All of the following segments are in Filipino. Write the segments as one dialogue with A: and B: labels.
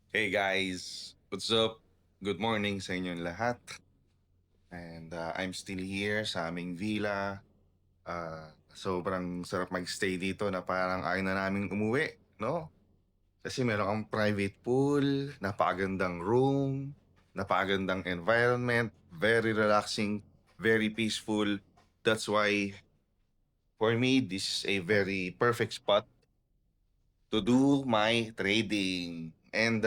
A: Hey guys, what's up? Good morning sa inyong lahat. And I'm still here sa aming villa. Sobrang sarap mag-stay dito na parang ayaw na naming umuwi, no? Kasi meron kang private pool, napakagandang room, napakagandang environment, very relaxing, very peaceful. That's why for me, this is a very perfect spot to do my trading. And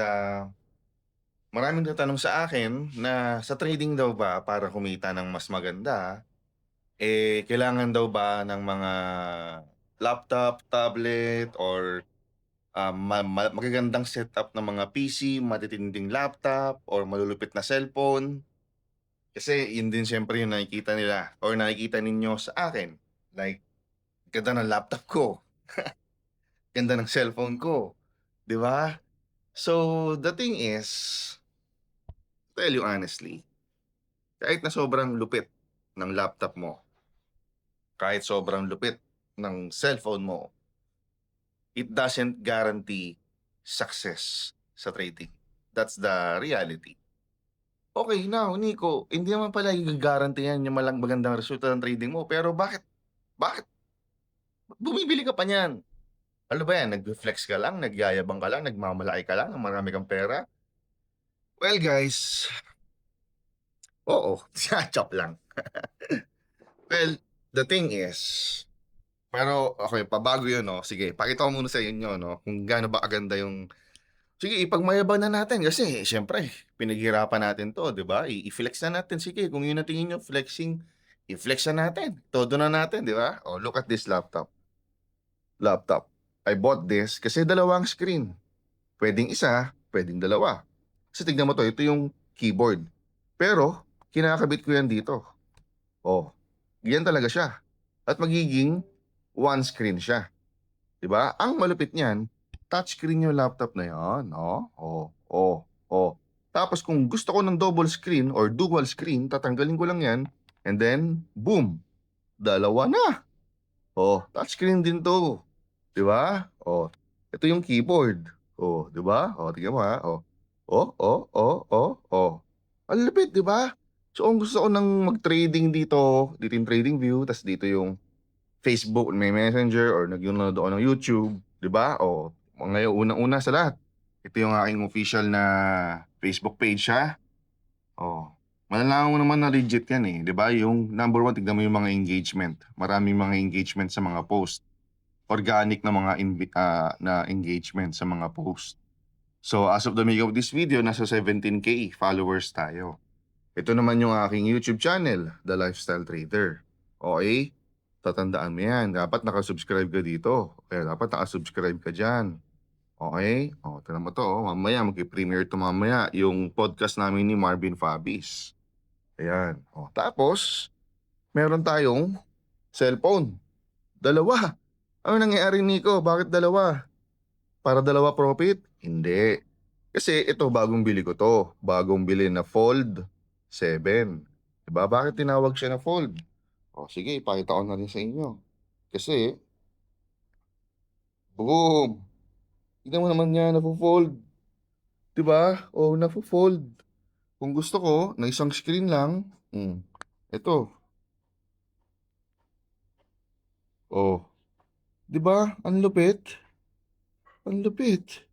A: maraming nagtatanong sa akin na sa trading daw ba para kumita ng mas maganda, kailangan daw ba ng mga laptop, tablet, or magagandang setup ng mga PC, matitinding laptop, or malulupit na cellphone? Kasi yun din siyempre yung nakikita nila or nakikita ninyo sa akin. Like, ganda ng laptop ko, ganda ng cellphone ko, di ba? So, the thing is, tell you honestly, kahit na sobrang lupit ng laptop mo, kahit sobrang lupit ng cellphone mo, it doesn't guarantee success sa trading. That's the reality. Okay, now, Nico, hindi naman pala i-guarantee yan yung magandang resulta ng trading mo. Pero bakit bumibili ka pa niyan? Ano ba yan? Nag-flex ka lang, nagyayabang ka lang, nagmamalaki ka lang, ng marami kang pera? Well, guys, oo, chop lang. Well, the thing is, pero okay, pabago yun, no? Sige, pakita ko muna sa inyo, no? Kung gaano ba kaganda yung... Sige, ipagmayabang na natin kasi siyempre, pinaghirapan natin to, di ba? I-flex na natin. Sige, kung yun ang tingin nyo, flexing, i-flex na natin. Todo na natin, di ba? Oh, look at this laptop. Laptop. I bought this kasi dalawang screen. Pwedeng isa, pwedeng dalawa. Kasi tignan mo to, ito yung keyboard. Pero, kinakabit ko yan dito. Oh, yan talaga siya. At magiging one screen siya. 'Di ba? Ang malupit niyan, touchscreen yung laptop na 'yan, oh. Oh, oh, oh. Tapos kung gusto ko ng double screen or dual screen, tatanggalin ko lang 'yan and then boom, dalawa na. Oh, touchscreen din 'to. 'Di ba? Oh, ito yung keyboard. Oh, 'di ba? Oh, tingnan mo ha. Oh. Oh, oh, oh, oh, oh. Ang lupit, 'di ba? So, kung gusto ko ng mag-trading dito yung trading view, tas dito yung Facebook, may Messenger or nanonood ako ng YouTube, 'di ba? O ngayon unang-una sa lahat, ito yung aking official na Facebook page ha. Oh, malalaman mo naman na legit yan eh, 'di ba? Yung number one, tignan mo yung mga engagement. Maraming mga engagement sa mga post. Organic na mga na engagement sa mga post. So as of the making of this video, nasa 17K followers tayo. Ito naman yung aking YouTube channel, The Lifestyle Trader. Okay? Tatandaan mo yan. Dapat nakasubscribe ka dito. Kaya dapat nakasubscribe ka dyan. Okay? O, tignan mo to. Mamaya, mag-premiere to mamaya yung podcast namin ni Marvin Fabis. Ayan. O, tapos, meron tayong cellphone. Dalawa. Ano nangyayari, Nico? Bakit dalawa? Para dalawa profit? Hindi. Kasi ito, bagong bili ko to. Bagong bili na Fold 7. Diba? Bakit tinawag siya na Fold? O sige, ipakita ko na rin sa inyo. Kasi, boom! Tignan mo naman yan, napo-fold. Diba? O, napo-fold. Kung gusto ko, na isang screen lang, ito. O, diba? Ang lupit. Ang lupit.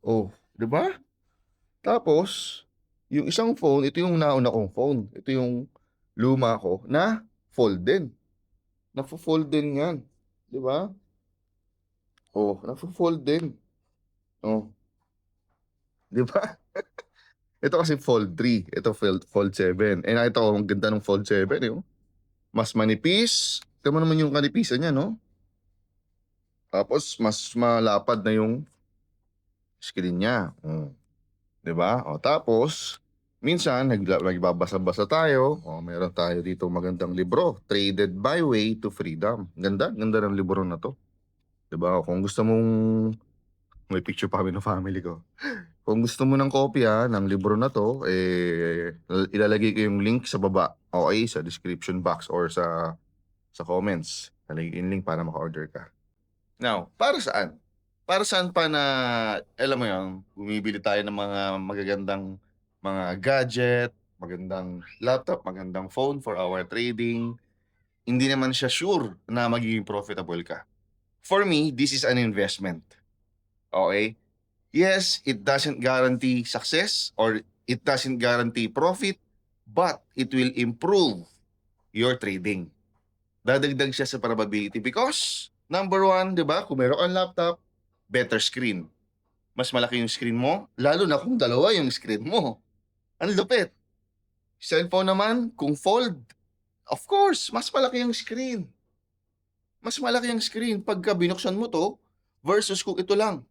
A: O, diba? Tapos, yung isang phone, ito yung nauna kong phone. Ito yung luma ko na fold din. Nafo-fold din yan. Di ba? Oh, nafo-fold din. Oh, di ba? Ito kasi fold 3. Ito fold 7. Eh nakita ko, ang ganda ng fold 7. Eh, oh. Mas manipis. Ito mo naman yung kanipisan niya, no? Tapos, mas malapad na yung screen niya. Di ba? O, tapos, minsan, nagbabasa-basa tayo. O, meron tayo dito magandang libro. Traded by Way to Freedom. Ganda, ganda ng libro na to. Di ba? Kung gusto mong... May picture pa kami ng family ko. Kung gusto mo ng kopya ng libro na to, ilalagay ko yung link sa baba. Okay, sa description box or sa comments. Ilalagay yung link para maka-order ka. Now, para saan? Para saan pa na alam mo 'yun, bumibili tayo ng mga magagandang mga gadget, magandang laptop, magandang phone for our trading, hindi naman siya sure na magiging profitable ka. For me, this is an investment, okey? Yes, it doesn't guarantee success or it doesn't guarantee profit, but it will improve your trading. Dadagdag siya sa probability because number one, 'di ba, kung meron kang laptop, better screen. Mas malaki yung screen mo, lalo na kung dalawa yung screen mo. Ang lupit. Cellphone naman, kung fold, of course, mas malaki yung screen. Mas malaki ang screen pagka binuksan mo 'to versus kung ito lang,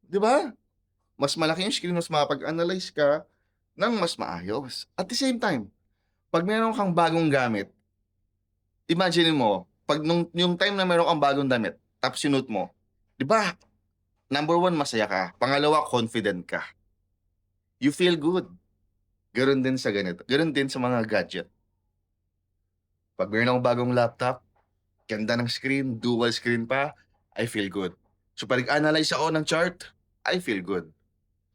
A: 'di ba? Mas malaki yung screen, mas makapag-analyze ka ng mas maayos. At the same time, 'pag meron kang bagong gamit, imagine mo, 'pag yung time na meron kang bagong damit, tapos sinuot mo, 'di ba, number one, masaya ka, pangalawa, confident ka. You feel good. Gano'n din sa ganito, gano'n din sa mga gadget. 'Pag meron akong bagong laptop, ganda ng screen, dual screen pa, I feel good. So 'pag nag-analyze ako ng chart, I feel good.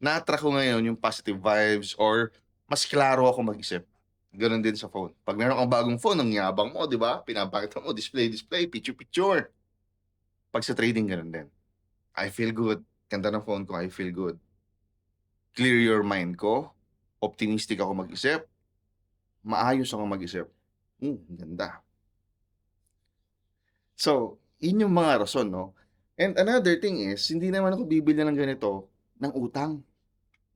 A: Na-attract ko ngayon yung positive vibes or mas klaro ako mag-isip. Gano'n din sa phone. 'Pag meron kang bagong phone, ang yabang mo, 'di ba? Pinapakita mo, display, picture-picture. 'Pag sa trading gano'n din. I feel good, ganda ng phone ko, I feel good. Clear your mind ko, optimistic ako mag-isip, maayos ako mag-isip. Ganda. So, yun yung mga rason 'no. And another thing is, hindi naman ako bibili ng ganito ng utang.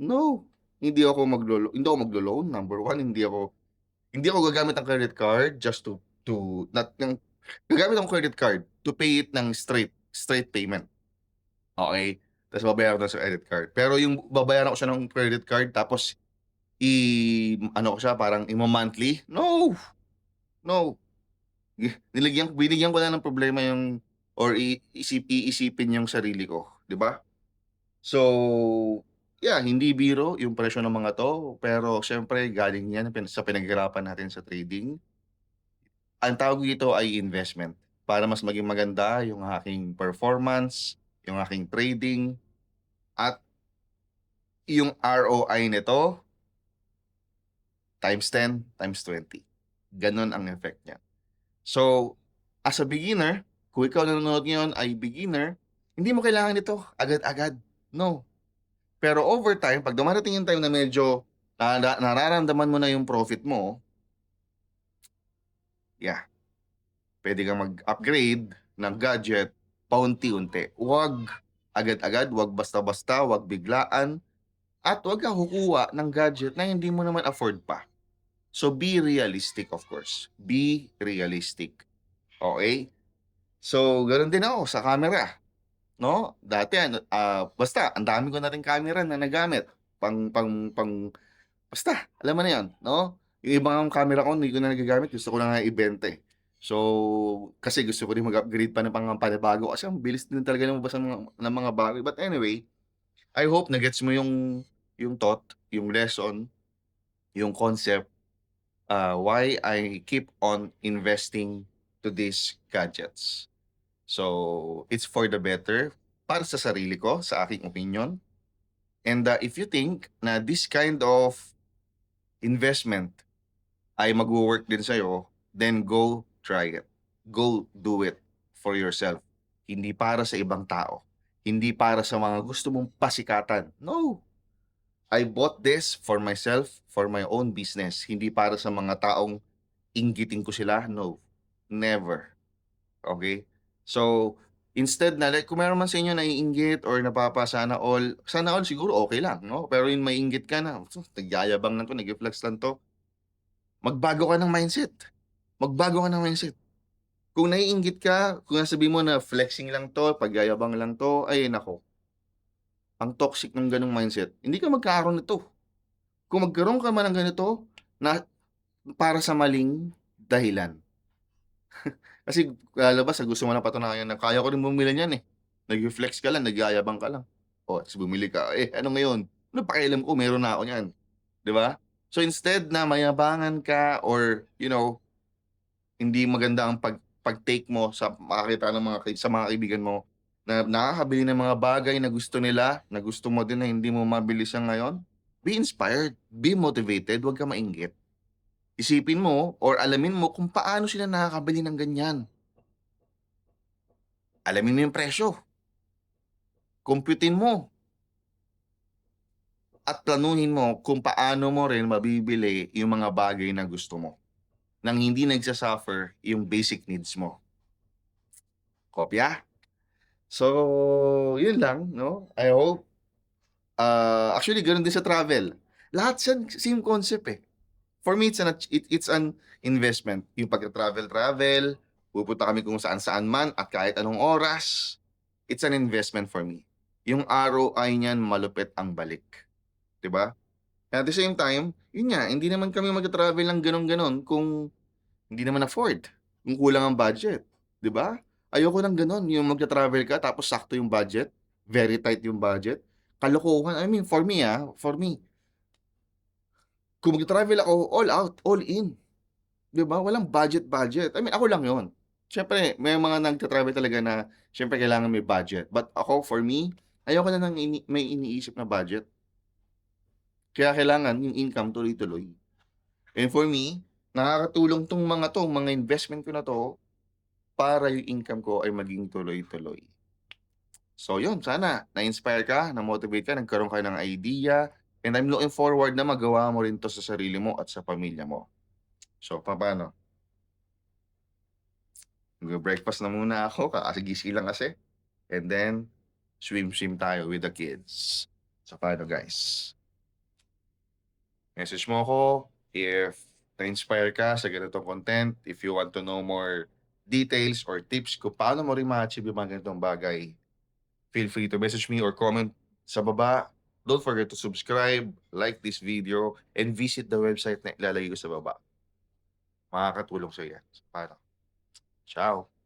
A: No, hindi ako maglo-loan, number one, hindi ako gagamit ng credit card just to not ng gagamit akong credit card to pay it ng straight payment, okey? Ta's babayaran ko na sa credit card. Pero yung babayaran ko siya ng credit card tapos ano ko siya, parang imo-monthly, no, no. Binigyan ko na ng problema yung or iisipin yung sarili ko, 'di ba? So, yeah, hindi biro yung presyo ng mga 'to, pero siyempre galing yan sa pinaghirapan natin sa trading. Ang tawag dito ay investment para mas maging maganda yung aking performance, yung aking trading, at yung ROI nito times 10, times 20. Gano'n ang effect niya. So, as a beginner, kung ikaw na nanonood ngayon ay beginner, hindi mo kailangan ito agad-agad, no. Pero over time, 'pag dumarating yung time na medyo nararamdaman mo na yung profit mo, yeah, puwede kang mag-upgrade ng gadget paunti-unti. Huwag agad-agad, huwag basta-basta, huwag biglaan, at huwag kang kukuha ng gadget na hindi mo naman afford pa. So, be realistic of course, be realistic, okey? So, gano'n din ako sa camera. 'No, dati basta ang dami ko na ring camera na nagamit pang pang pang basta alam mo na 'yun, 'no? Yung ibang ngang camera ko hindi ko na nagagamit, gusto ko na nga ibenta, eh. So, kasi gusto ko rin mag-upgrade pa ng panibago kasi ang bilis din talaga lumabas ng mga bago, eh. But anyway, I hope na-gets mo yung thought, yung lesson, yung concept, why I keep on investing to these gadgets. So, it's for the better, para sa sarili ko, sa aking opinion. And, if you think na this kind of investment ay magwo-work din sa'yo, then go try it. Go do it for yourself. Hindi para sa ibang tao. Hindi para sa mga gusto mong pasikatan. No! I bought this for myself, for my own business. Hindi para sa mga taong inggitin ko sila. No, never. Okay. So, instead na like kung meron man sa inyo naiinggit or napapasana all, sana all siguro okay lang 'no, pero yung mainggit ka na, nagyayabang lang 'to, nagfe-flex lang 'to, magbago ka ng mindset, magbago ka ng mindset. Kung naiinggit ka, kung sasabihin mo na flexing lang 'to, pagyayabang lang 'to, ay naku, ang toxic ng gano'ng mindset, hindi ka magkakaroon nito. Kung magkaroon ka man ng ganito na para sa maling dahilan. Kasi lalabas sa gusto mo lang patunayan na kaya ko rin bumili niyan, eh. Nagfe-flex ka lang, nagyayabang ka lang. Oh, ta's bumili ka, eh, ano ngayon? Ano pakialam ko meron na ako niyan, 'di ba? So instead na mayabangan ka or hindi maganda ang pag-take mo sa makakita ng sa mga kaibigan mo, na nakakabili ng mga bagay na gusto nila, na gusto mo din na hindi mo mabili siya ngayon, be inspired, be motivated, huwag kang mainggit. Isipin mo or alamin mo kung paano sila nakakabili ng ganyan. Alamin mo yung presyo, kumputin mo, at planuhin mo kung paano mo rin mabibili yung mga bagay na gusto mo nang hindi nagsasuffer yung basic needs mo. Kopya? So, yun lang, no? I hope. Actually, ganun din sa travel. Lahat yan, same concept eh. For me, it's an investment. Yung pag-travel, pupunta kami kung saan-saan man at kahit anong oras, it's an investment for me. Yung ROI niyan, malupit ang balik. 'Di ba? At the same time, yun nga, hindi naman kami mag-travel ng ganon-ganon kung hindi naman afford, kung kulang ang budget. 'Di ba? Ayoko ng ganon, yung magta-travel ka tapos sakto yung budget, very tight yung budget. Kalokohan. I mean, for me, kung magta-travel ako, all out, all in. 'Di ba, walang budget-budget. I mean, ako lang 'yun. Siyempre may mga nagta-travel talaga na siyempre kailangan may budget. But ako, for me, ayoko na ng may iniisip na budget. Kaya kailangan yung income tuloy-tuloy. And for me, nakakatulong 'tong mga investment ko na 'to para yung income ko ay maging tuloy-tuloy. So 'yun, sana na-inspire ka, na-motivate ka, nagkaroon ka ng idea, and I'm looking forward na magawa mo rin 'to sa sarili mo at sa pamilya mo. So papaano? Magbe-breakfast na muna ako, kakagising lang kasi. And then, swim-swim tayo with the kids. So, paano guys? Message mo ako if na-inspire ka sa ganitong content, if you want to know more details or tips kung paano mo rin ma-achieve yung mga ganitong bagay, feel free to message me or comment sa baba. Don't forget to subscribe, like this video, and visit the website na ilalagay ko sa baba. Makakatulong sa yan. So, paano? Ciao!